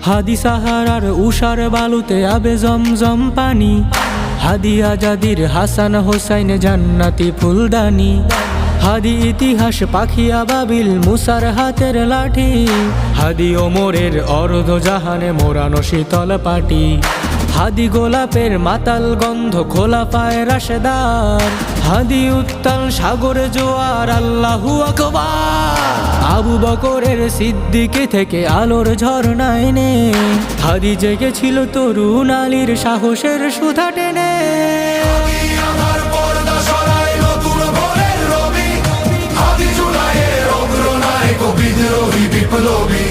হাদি সাহারার উষার বালুতে আবে জমজম পানি, হাদি আজাদির হাসান হোসাইন জান্নাতি ফুলদানি, হাদি ইতিহাস পাখি আবাবিল মুসার হাতের লাঠি, হাদি ওমরের অর্ধ জাহানে মোরানো শীতল পাটি, হাদি গোলাপের মাতাল গন্ধ খোলা পায় রাশেদার, হাদি উত্তাল সাগরে জোয়ার আল্লাহু আকবার। আবু বকরের সিদ্দিকে থেকে আলোর ঝর্ণায় নে, হাদি জেগেছিল তরুণ আলীর সাহসের সুধা টেনে। বিদ্রোহী বিপ্লবী